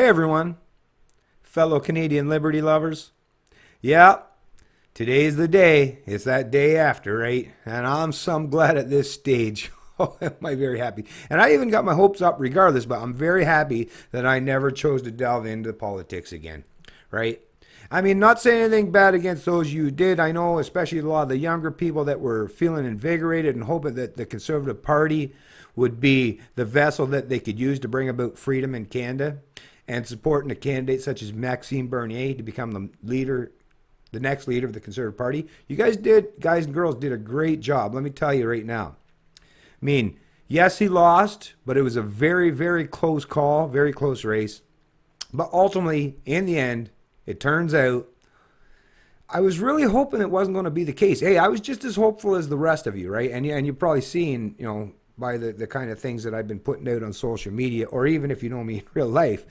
everyone, fellow Canadian liberty lovers. Yeah, today's the day. It's that day after, right? And I'm some glad at this stage. Oh, am I very happy. And I even got my hopes up regardless, but I'm very happy that I never chose to delve into politics again, right? I mean, not saying anything bad against those you did. I know, especially a lot of the younger people that were feeling invigorated and hoping that the Conservative Party would be the vessel that they could use to bring about freedom in Canada, and supporting a candidate such as Maxime Bernier to become the leader, the next leader of the Conservative Party. You guys and girls did a great job. Let me tell you right now. I mean, yes, he lost, but it was a very, very close call, very close race. But ultimately, in the end, it turns out, I was really hoping it wasn't going to be the case. Hey, I was just as hopeful as the rest of you, right? And you've probably seen, by the kind of things that I've been putting out on social media, or even if you know me in real life,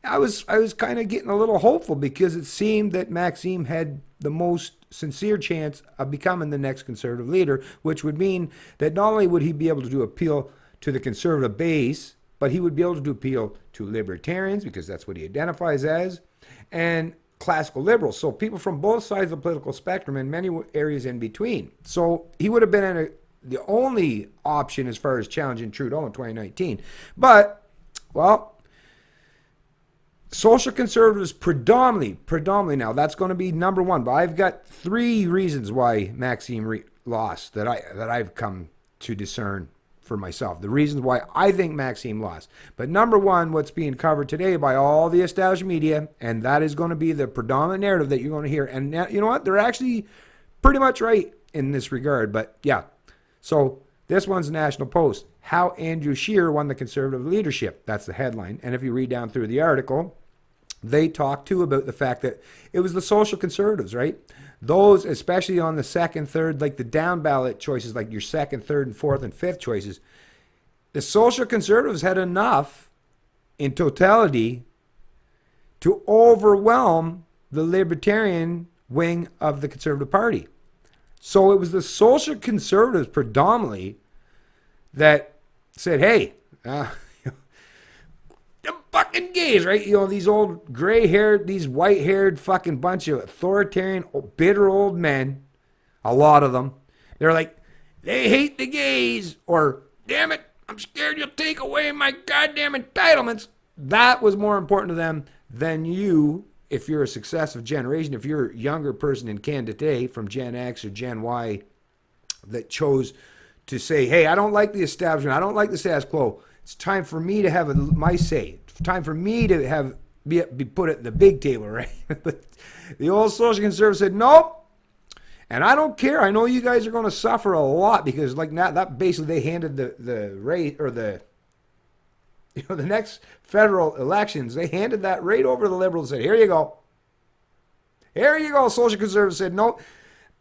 I was kind of getting a little hopeful because it seemed that Maxime had the most sincere chance of becoming the next Conservative leader, which would mean that not only would he be able to do appeal to the Conservative base, but he would be able to do appeal to Libertarians, because that's what he identifies as, and classical liberals. So people from both sides of the political spectrum and many areas in between. So he would have been the only option as far as challenging Trudeau in 2019. But, well, social conservatives predominantly now, that's going to be number one. But I've got three reasons why Maxime lost that I've come to discern for myself. The reasons why I think Maxime lost. But number one, what's being covered today by all the established media, and that is going to be the predominant narrative that you're going to hear. And you know what? They're actually pretty much right in this regard. But yeah. So this one's National Post. How Andrew Scheer won the Conservative leadership. That's the headline. And if you read down through the article, they talk too about the fact that it was the social conservatives, right? Those, especially on the second, third, like the down ballot choices, like your second, third, and fourth, and fifth choices, the social conservatives had enough in totality to overwhelm the Libertarian wing of the Conservative Party. So it was the social conservatives predominantly that said, hey, the fucking gays, right? These old gray-haired, these white-haired fucking bunch of authoritarian, bitter old men, a lot of them, they're like, they hate the gays, or, damn it, I'm scared you'll take away my goddamn entitlements. That was more important to them than you. If you're a successive generation, if you're a younger person in Canada today from Gen X or Gen Y that chose to say, hey, I don't like the establishment, I don't like the status quo, it's time for me to have my say. It's time for me to be put at the big table, right? But the old social conservatives said, nope, and I don't care. I know you guys are going to suffer a lot, because like that basically they handed the rate, or the next federal elections, they handed that right over to the Liberals and said, here you go. Here you go. Social conservatives said, no,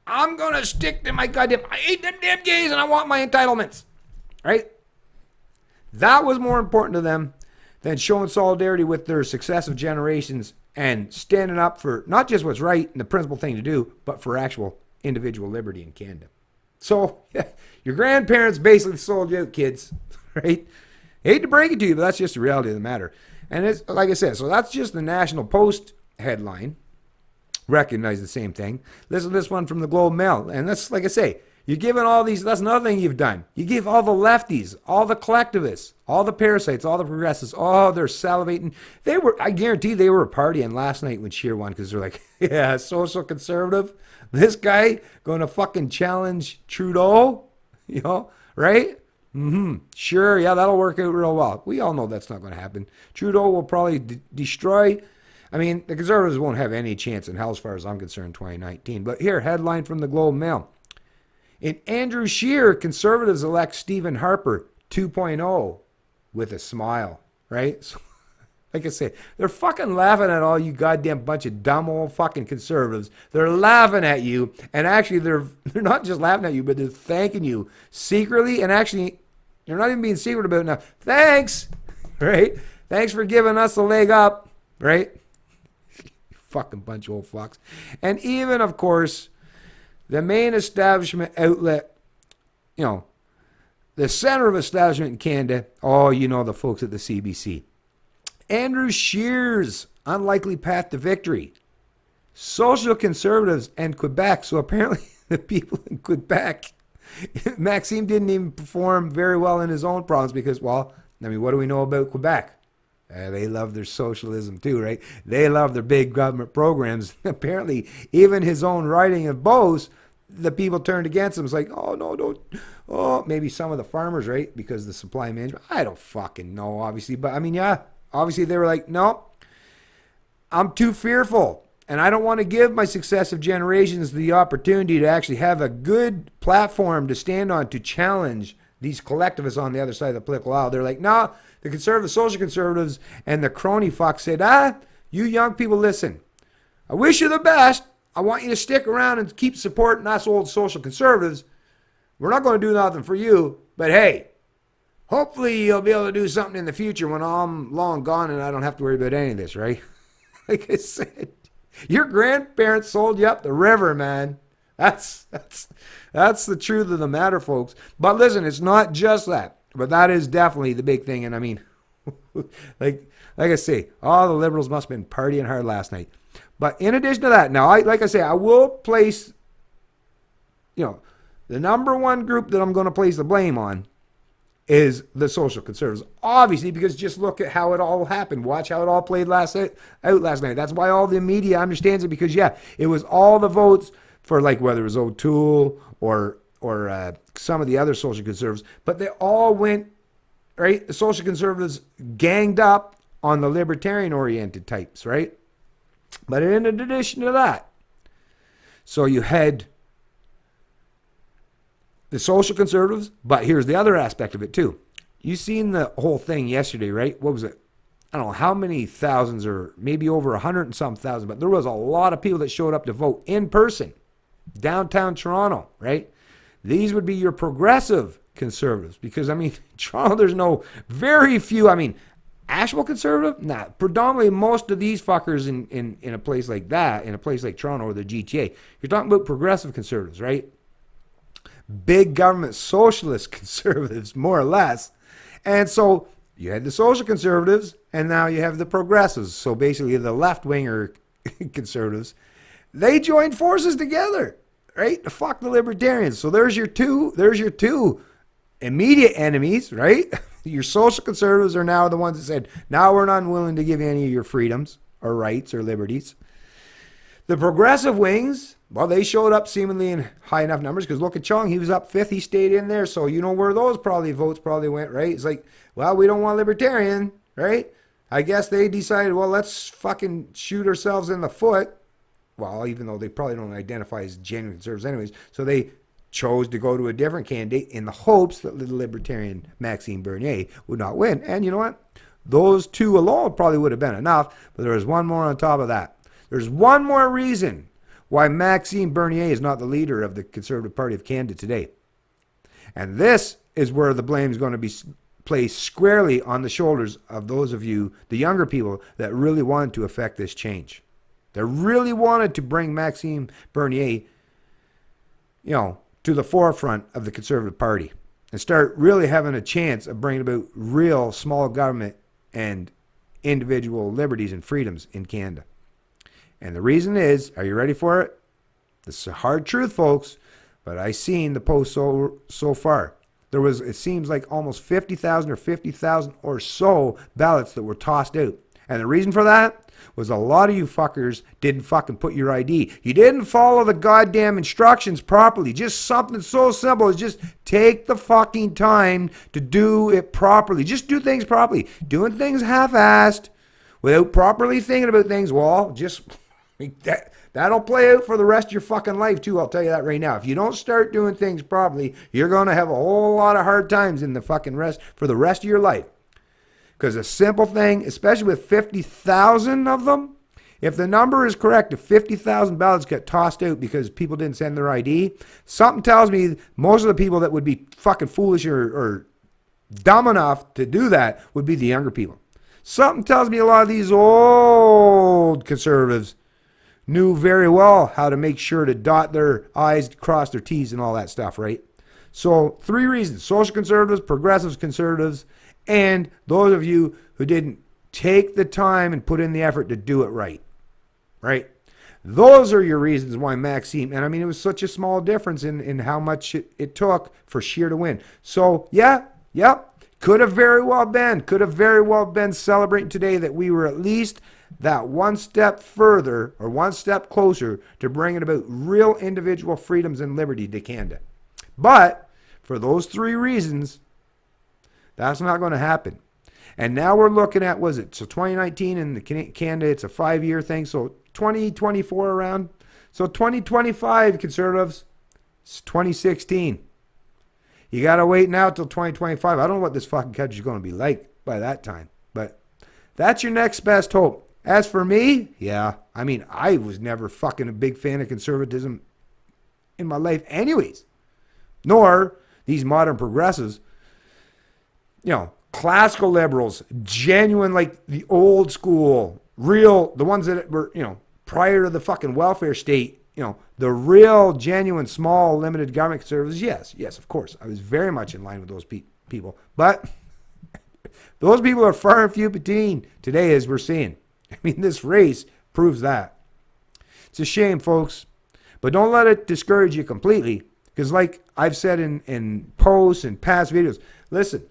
I'm going to stick to my goddamn, I hate them damn gays and I want my entitlements. Right? That was more important to them than showing solidarity with their successive generations and standing up for not just what's right and the principal thing to do, but for actual individual liberty in Canada. So, yeah, your grandparents basically sold you out, kids. Right? Hate to break it to you, but that's just the reality of the matter. And it's like I said, so that's just the National Post headline. Recognize the same thing. Listen to this one from the Globe Mail. And that's, like I say, you're giving all these, that's another thing you've done. You give all the lefties, all the collectivists, all the parasites, all the progressives, oh, they're salivating. I guarantee they were partying last night when Scheer won, because they're like, yeah, social conservative, this guy going to fucking challenge Trudeau, right? Sure, yeah, that'll work out real well. We all know that's not going to happen. Trudeau will probably destroy. I mean, the Conservatives won't have any chance in hell as far as I'm concerned in 2019. But here, headline from the Globe Mail. In Andrew Scheer, Conservatives elect Stephen Harper 2.0 with a smile, right? So, like I say, they're fucking laughing at all you goddamn bunch of dumb old fucking conservatives. They're laughing at you, and actually they're not just laughing at you, but they're thanking you secretly, and actually they're not even being secret about it now. Thanks, right? Thanks for giving us a leg up, right? Fucking bunch of old fucks. And even, of course, the main establishment outlet, the center of establishment in Canada, the folks at the CBC. Andrew Scheer's unlikely path to victory. Social conservatives and Quebec. So apparently the people in Quebec, Maxime didn't even perform very well in his own province because, well, I mean, what do we know about Quebec? They love their socialism too, right? They love their big government programs. Apparently, even his own riding of Beauce, the people turned against him. It's like, oh, no, don't. Oh, maybe some of the farmers, right? Because the supply management. I don't fucking know, obviously. But, I mean, yeah, obviously they were like, no, I'm too fearful. And I don't want to give my successive generations the opportunity to actually have a good platform to stand on to challenge these collectivists on the other side of the political aisle. They're like, no, the conservatives, social conservatives, and the crony fuck said, you young people, listen. I wish you the best. I want you to stick around and keep supporting us old social conservatives. We're not going to do nothing for you. But hey, hopefully you'll be able to do something in the future when I'm long gone and I don't have to worry about any of this, right? Like I said, your grandparents sold you up the river, man. That's the truth of the matter, folks. But listen, it's not just that. But that is definitely the big thing. And I mean, like I say, all the liberals must have been partying hard last night. But in addition to that, now, like I say, I will place, the number one group that I'm going to place the blame on is the social conservatives. Obviously, because just look at how it all happened. Watch how it all played out last night. That's why all the media understands it, because, yeah, it was all the votes for, like, whether it was O'Toole or some of the other social conservatives, but they all went, right? The social conservatives ganged up on the libertarian-oriented types, right? But in addition to that, so you had the social conservatives, but here's the other aspect of it too. You seen the whole thing yesterday, right? What was it? I don't know how many thousands, or maybe over 100 and some thousand, but there was a lot of people that showed up to vote in person, downtown Toronto, right? These would be your progressive conservatives, because, I mean, Toronto, there's very few, I mean, actual conservative? Nah, predominantly most of these fuckers in a place like that, in a place like Toronto or the GTA, you're talking about progressive conservatives, right? Big government socialist conservatives, more or less. And so you had the social conservatives, and now you have the progressives. So basically the left-winger conservatives, they joined forces together, right? To fuck the libertarians. So there's your two immediate enemies, right? Your social conservatives are now the ones that said, now we're not willing to give you any of your freedoms or rights or liberties. The progressive wings, well, they showed up seemingly in high enough numbers, because look at Chung, he was up fifth, he stayed in there, so you know where those votes went, right? It's like, well, we don't want libertarian, right? I guess they decided, well, let's fucking shoot ourselves in the foot. Well, even though they probably don't identify as genuine conservatives anyways, so they chose to go to a different candidate in the hopes that the libertarian Maxime Bernier would not win. And you know what? Those two alone probably would have been enough, but there was one more on top of that. There's one more reason why Maxime Bernier is not the leader of the Conservative Party of Canada today. And this is where the blame is going to be placed squarely on the shoulders of those of you, the younger people, that really wanted to affect this change. That really wanted to bring Maxime Bernier, to the forefront of the Conservative Party and start really having a chance of bringing about real small government and individual liberties and freedoms in Canada. And the reason is, are you ready for it? This is a hard truth, folks, but I seen the post so far. There was, it seems like almost 50,000 or 50,000 or so ballots that were tossed out. And the reason for that was a lot of you fuckers didn't fucking put your ID. You didn't follow the goddamn instructions properly. Just something so simple as just take the fucking time to do it properly. Just do things properly. Doing things half-assed without properly thinking about things, well, just that'll play out for the rest of your fucking life too, I'll tell you that right now. If you don't start doing things properly, you're going to have a whole lot of hard times in the fucking for the rest of your life. Because a simple thing, especially with 50,000 of them, if the number is correct, if 50,000 ballots get tossed out because people didn't send their ID, something tells me most of the people that would be fucking foolish or dumb enough to do that would be the younger people. Something tells me a lot of these old conservatives knew very well how to make sure to dot their I's, cross their T's, and all that stuff, right? So 3 reasons: social conservatives, progressives, conservatives, and those of you who didn't Take the time and put in the effort to do it right. Right? Those are your reasons why Maxime, and I mean, it was such a small difference in how much it took for Scheer to win. So, yeah, could have very well been celebrating today that we were at least that one step further or one step closer to bringing about real individual freedoms and liberty to Canada. But for those three reasons, that's not going to happen. And now we're looking at, was it, so 2019 in Canada, it's a 5-year thing, so 2024 around. So 2025, Conservatives, it's 2016. You got to wait now till 2025. I don't know what this fucking country's going to be like by that time. But that's your next best hope. As for me, yeah, I mean, I was never fucking a big fan of conservatism in my life anyways. Nor these modern progressives, you know, classical liberals, genuine, like the old school, real, the ones that were, you know, prior to the fucking welfare state, you know, the real, genuine, small, limited government conservatives. Yes, of course. I was very much in line with those people. But those people are far and few between today, as we're seeing. I mean, this race proves that. It's a shame, folks. But don't let it discourage you completely. Because like I've said in posts and past videos, listen,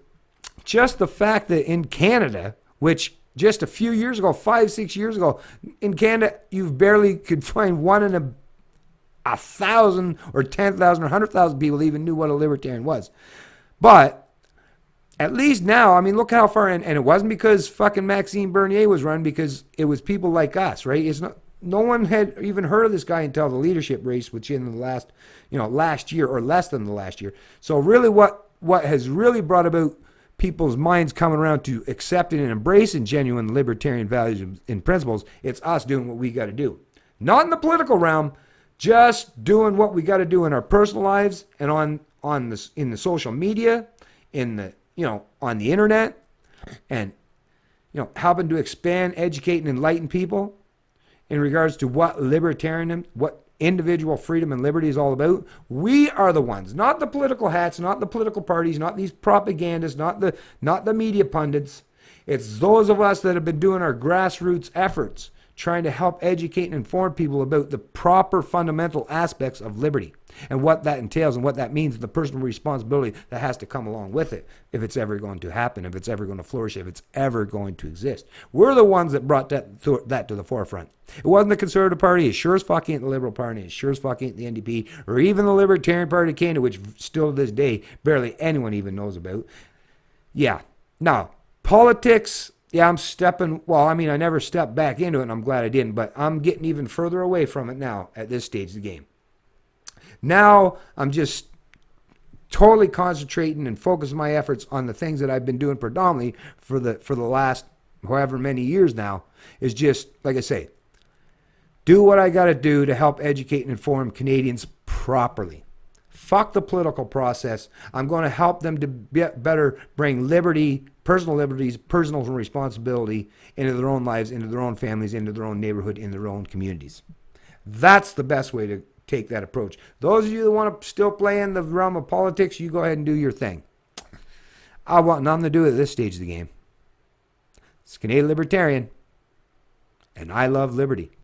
just the fact that in Canada, which just a few years ago, 5-6 years ago, in Canada, you barely could find one in a 1,000 or 10,000 or 100,000 people even knew what a libertarian was. But at least now, I mean, look how far, and it wasn't because fucking Maxime Bernier was running, because it was people like us, right? It's not, no one had even heard of this guy until the leadership race, which in the last year or less than the last year. So really what has really brought about people's minds coming around to accepting and embracing genuine libertarian values and principles, it's us doing what we got to do. Not in the political realm, just doing what we got to do in our personal lives and in the social media, in the, you know, on the internet, and, you know, helping to expand, educate, and enlighten people in regards to what libertarianism, what individual freedom and liberty is all about. We are the ones, not the political hats, not the political parties, not these propagandists, not the media pundits. It's those of us that have been doing our grassroots efforts, trying to help educate and inform people about the proper fundamental aspects of liberty and what that entails and what that means, the personal responsibility that has to come along with it if it's ever going to happen, if it's ever going to flourish, if it's ever going to exist. We're the ones that brought that to the forefront. It wasn't the Conservative Party. It sure as fuck ain't the Liberal Party. It sure as fuck ain't the NDP or even the Libertarian Party of Canada, which still to this day barely anyone even knows about. Yeah. Now, politics, yeah, I'm stepping, well, I mean, I never stepped back into it, and I'm glad I didn't, but I'm getting even further away from it now at this stage of the game. Now, I'm just totally concentrating and focusing my efforts on the things that I've been doing predominantly for the last however many years now, is just, like I say, do what I got to do to help educate and inform Canadians properly. Fuck the political process. I'm going to help them to better bring liberty, personal liberties, personal responsibility into their own lives, into their own families, into their own neighborhood, in their own communities. That's the best way to take that approach. Those of you that want to still play in the realm of politics, you go ahead and do your thing. I want nothing to do at this stage of the game. It's Canadian Libertarian, and I love liberty.